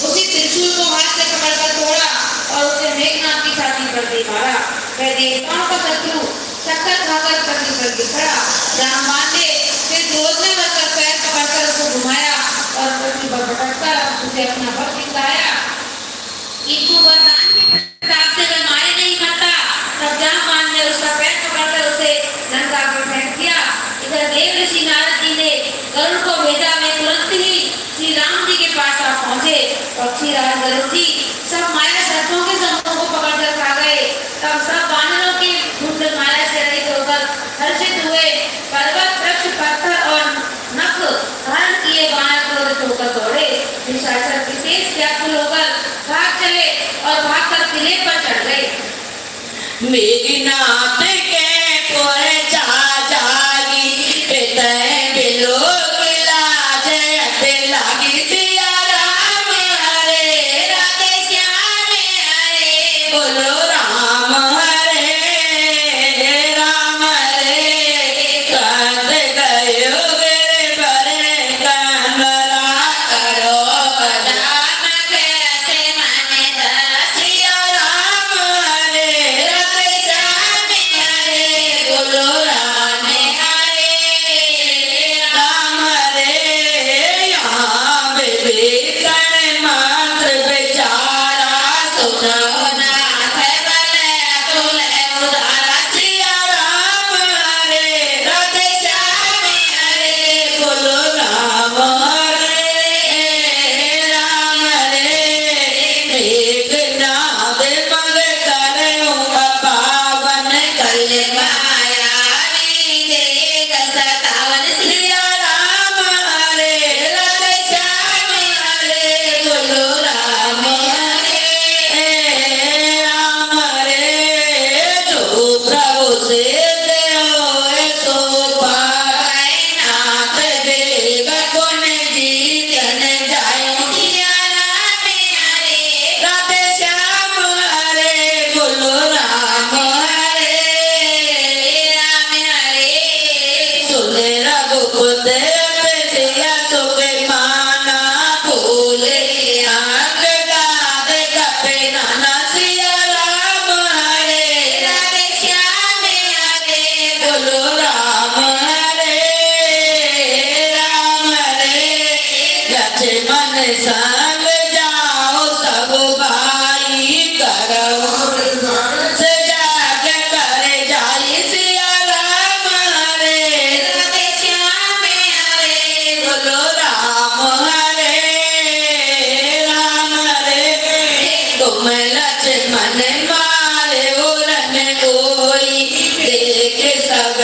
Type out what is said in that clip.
उसी त्रिशूल को हाथ से पकड़कर तोड़ा और उसे मेघनाद की छाती पर दे मारा। वह देवताओं का शत्रु चक्कर खाकर पृथ्वी पर गिर पड़ा। रामबाण ने फिर क्रोध में भरकर पैर पकड़कर उसे घुमाया और पृथ्वी पर पटककर उसे अपना भक्त दिखाया। किंतु वरदान के प्रताप से वह मारे नहीं मरता। तब रामबाण ने उसका पैर पकड़कर उसे लंका पर फेंक दिया। इधर देव ऋषि नारद जी ने गरुड़ को भेजा। वे तुरंत ही श्री राम जी के पास आ पहुंचे। पक्षीराज गरुड़ जी सब माया सर्पों के समूह को पकड़कर खा गए। तब सब वानरों के झुंड माया से रहित होकर हर्षित हुए। पर्वत वृक्ष पत्थर और नख धारण किए वानर क्रोधित होकर दौड़े। निशाचर विशेष व्याकुल होकर भाग चले और भागकर किले पर चढ़ गए। मेघनाथ के पहुंचा जागी पितय बिलो लाज लागी सिया राम हरे राधे श्याम हरे बोलो राम हरे कद गयो गिर बरे कंदरा करो बदाम कैसे माने दसिया राम हरे राधे श्याम हरे बोलो राम हरे यहाँ विभीषण मंत्र बेचारा सुनो नाथ बल तुल उदारा सिया राम हरे राधे श्याम हरे बोलो राम हरे मेघनाद मग करो पावन कल माया देख सतावन सिया राम हरे राधे श्याम हरे बोलो राम हरे जो प्रभु से होए सो पाए नाथ देव गुण जीतन जाए सिया राम हरे राधे श्याम हरे बोलो राम हरे सुन रघुकुल सिया सुख माना भूले आंख गाद कपे नाना सिया राम हरे राधे श्याम हरे बोलो राम हरे लक्ष्मण संग जाओ सब भाई करो सजाग करे जाई सिया राम हरे राधे श्याम हरे बोलो राम हरे तुम लक्ष्मण मारे उरन कोई देख सब